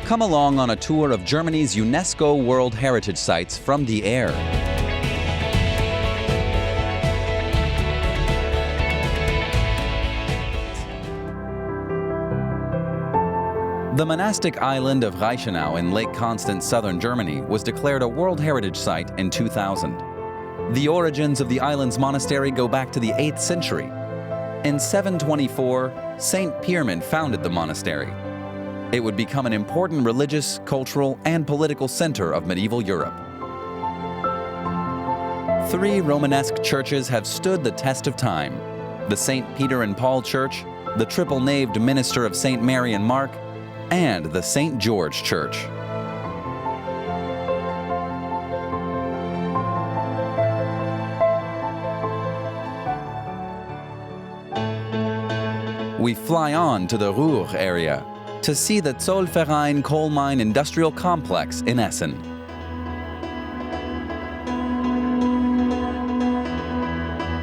Come along on a tour of Germany's UNESCO World Heritage Sites from the air. The monastic island of Reichenau in Lake Constance, southern Germany, was declared a World Heritage Site in 2000. The origins of the island's monastery go back to the 8th century. In 724, Saint Pirmin founded the monastery. It would become an important religious, cultural, and political center of medieval Europe. 3 Romanesque churches have stood the test of time: the St. Peter and Paul Church, the triple-naved Minster of St. Mary and Mark, and the St. George Church. We fly on to the Ruhr area to see the Zollverein Coal Mine Industrial Complex in Essen.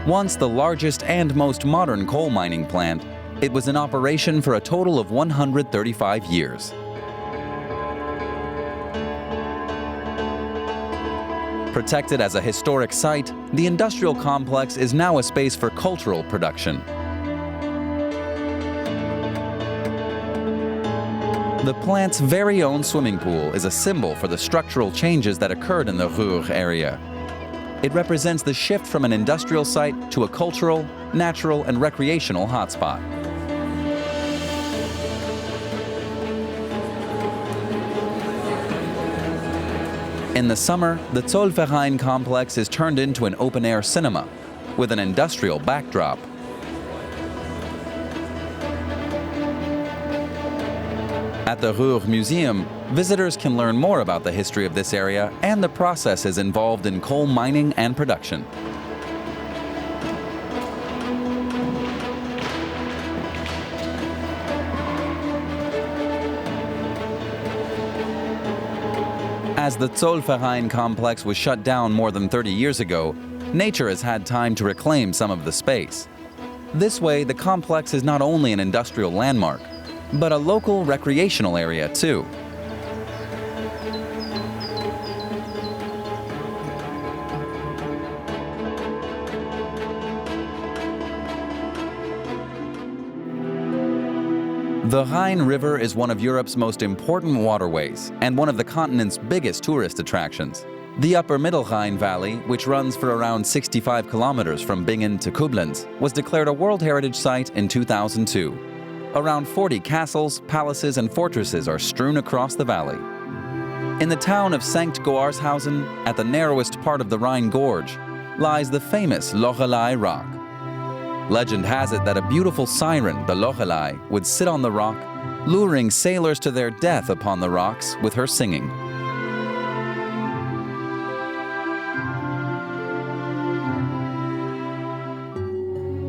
Once the largest and most modern coal mining plant, it was in operation for a total of 135 years. Protected as a historic site, the industrial complex is now a space for cultural production. The plant's very own swimming pool is a symbol for the structural changes that occurred in the Ruhr area. It represents the shift from an industrial site to a cultural, natural, and recreational hotspot. In the summer, the Zollverein complex is turned into an open-air cinema with an industrial backdrop. At the Ruhr Museum, visitors can learn more about the history of this area and the processes involved in coal mining and production. As the Zollverein complex was shut down more than 30 years ago, nature has had time to reclaim some of the space. This way, the complex is not only an industrial landmark, but a local recreational area too. The Rhine River is one of Europe's most important waterways and one of the continent's biggest tourist attractions. The Upper Mittelrhine Valley, which runs for around 65 kilometers from Bingen to Koblenz, was declared a World Heritage Site in 2002. Around 40 castles, palaces, and fortresses are strewn across the valley. In the town of St. Goarshausen, at the narrowest part of the Rhine Gorge, lies the famous Lorelei Rock. Legend has it that a beautiful siren, the Lorelei, would sit on the rock, luring sailors to their death upon the rocks with her singing.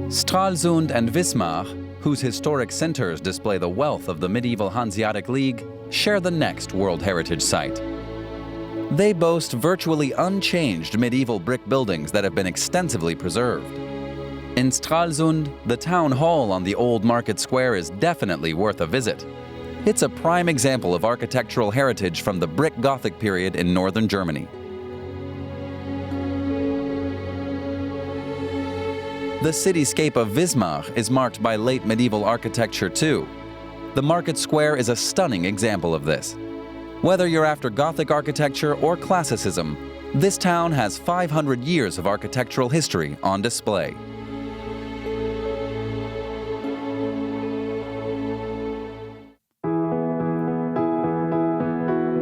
Stralsund and Wismar, whose historic centers display the wealth of the medieval Hanseatic League, share the next World Heritage Site. They boast virtually unchanged medieval brick buildings that have been extensively preserved. In Stralsund, the town hall on the old market square is definitely worth a visit. It's a prime example of architectural heritage from the brick Gothic period in northern Germany. The cityscape of Wismar is marked by late medieval architecture too. The market square is a stunning example of this. Whether you're after Gothic architecture or classicism, this town has 500 years of architectural history on display.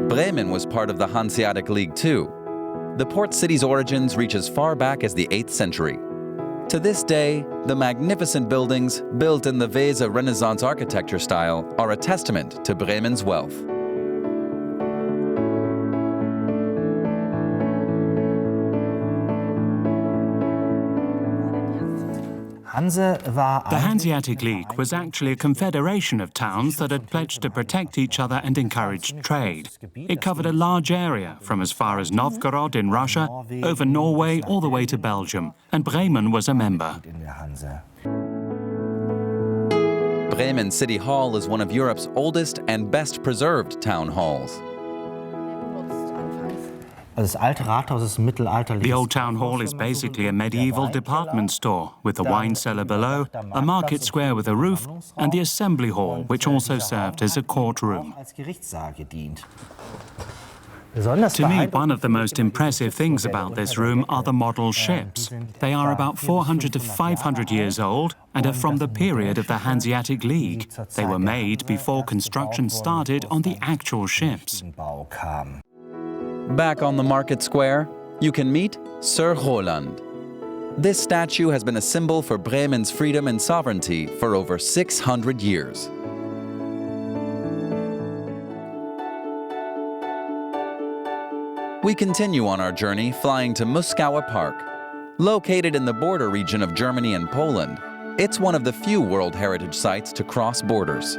Bremen was part of the Hanseatic League too. The port city's origins reach as far back as the 8th century. To this day, the magnificent buildings, built in the Weser Renaissance architecture style, are a testament to Bremen's wealth. The Hanseatic League was actually a confederation of towns that had pledged to protect each other and encourage trade. It covered a large area, from as far as Novgorod in Russia, over Norway, all the way to Belgium, and Bremen was a member. Bremen City Hall is one of Europe's oldest and best preserved town halls. The old town hall is basically a medieval department store, with a wine cellar below, a market square with a roof, and the assembly hall, which also served as a courtroom. To me, one of the most impressive things about this room are the model ships. They are about 400 to 500 years old and are from the period of the Hanseatic League. They were made before construction started on the actual ships. Back on the market square, you can meet Sir Roland. This statue has been a symbol for Bremen's freedom and sovereignty for over 600 years. We continue on our journey flying to Muskauer Park. Located in the border region of Germany and Poland, it's one of the few World Heritage Sites to cross borders.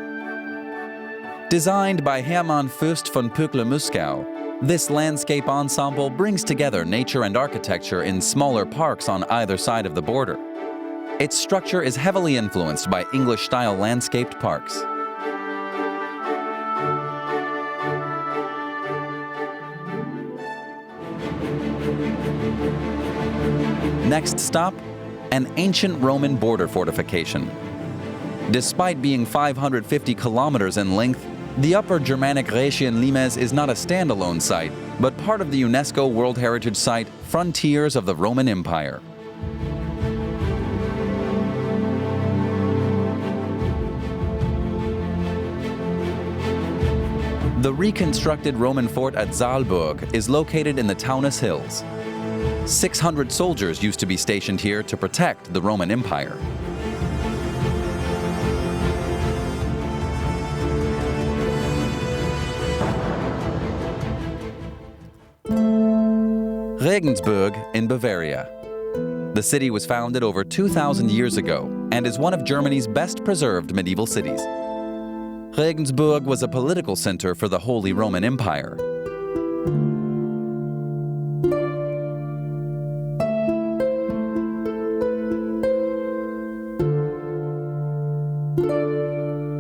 Designed by Hermann Fürst von Pöckle-Muskau, this landscape ensemble brings together nature and architecture in smaller parks on either side of the border. Its structure is heavily influenced by English-style landscaped parks. Next stop, an ancient Roman border fortification. Despite being 550 kilometers in length, the Upper Germanic Rhaetian Limes is not a standalone site, but part of the UNESCO World Heritage Site, Frontiers of the Roman Empire. The reconstructed Roman fort at Saalburg is located in the Taunus Hills. 600 soldiers used to be stationed here to protect the Roman Empire. Regensburg in Bavaria. The city was founded over 2,000 years ago and is one of Germany's best preserved medieval cities. Regensburg was a political center for the Holy Roman Empire.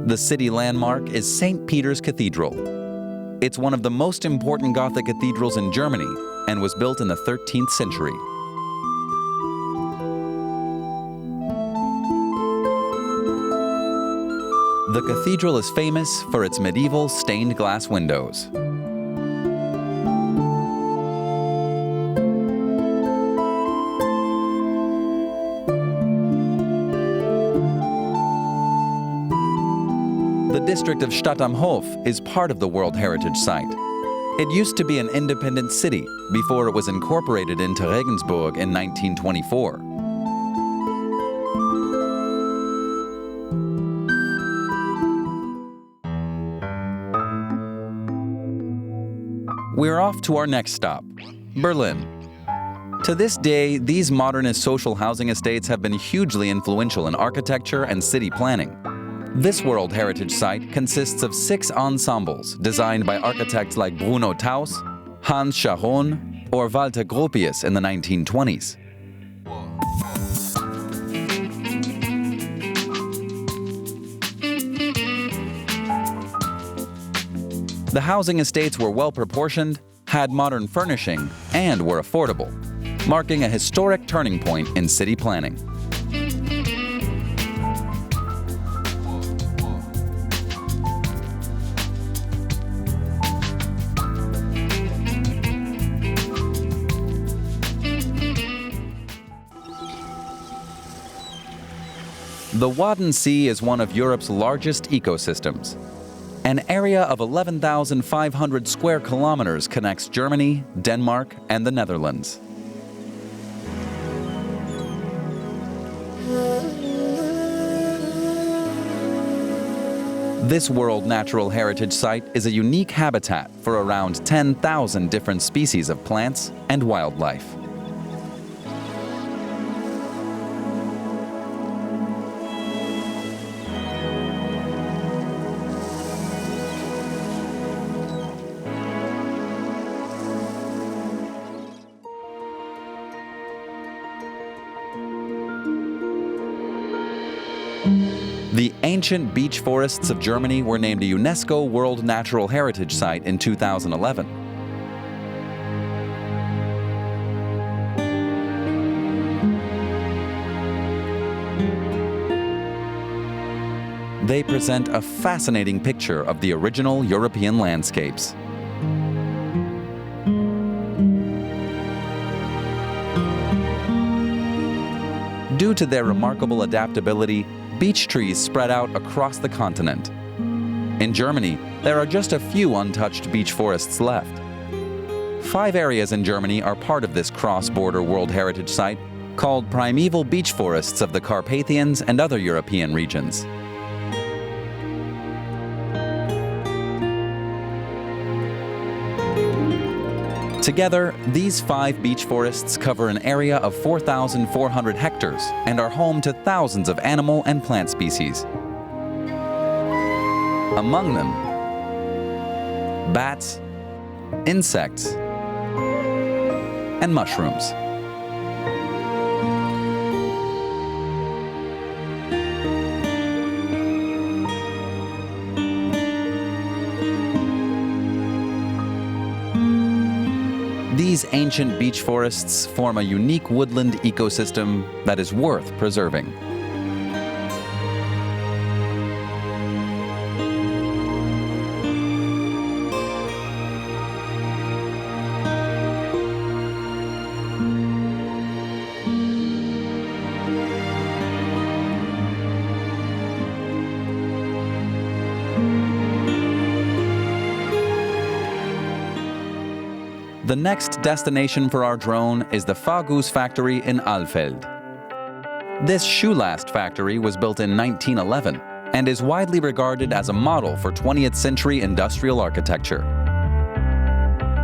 The city landmark is St. Peter's Cathedral. It's one of the most important Gothic cathedrals in Germany and was built in the 13th century. The cathedral is famous for its medieval stained glass windows. The district of Stadt am Hof is part of the World Heritage Site. It used to be an independent city before it was incorporated into Regensburg in 1924. We're off to our next stop, Berlin. To this day, these modernist social housing estates have been hugely influential in architecture and city planning. This World Heritage Site consists of 6 ensembles designed by architects like Bruno Taus, Hans Scharoun, or Walter Gropius in the 1920s. The housing estates were well proportioned, had modern furnishing, and were affordable, marking a historic turning point in city planning. The Wadden Sea is one of Europe's largest ecosystems. An area of 11,500 square kilometers connects Germany, Denmark, and the Netherlands. This World Natural Heritage Site is a unique habitat for around 10,000 different species of plants and wildlife. The ancient beech forests of Germany were named a UNESCO World Natural Heritage Site in 2011. They present a fascinating picture of the original European landscapes. Due to their remarkable adaptability, beech trees spread out across the continent. In Germany, there are just a few untouched beech forests left. 5 areas in Germany are part of this cross-border World Heritage Site called primeval beech forests of the Carpathians and other European regions. Together, these 5 beech forests cover an area of 4,400 hectares and are home to thousands of animal and plant species. Among them, bats, insects, and mushrooms. These ancient beech forests form a unique woodland ecosystem that is worth preserving. The next destination for our drone is the Fagus factory in Alfeld. This shoe last factory was built in 1911 and is widely regarded as a model for 20th century industrial architecture.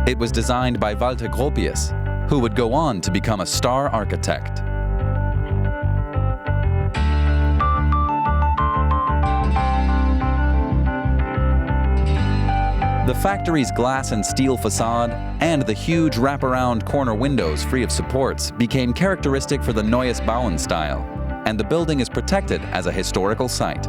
It was designed by Walter Gropius, who would go on to become a star architect. The factory's glass and steel facade and the huge wraparound corner windows free of supports became characteristic for the Neues Bauen style, and the building is protected as a historical site.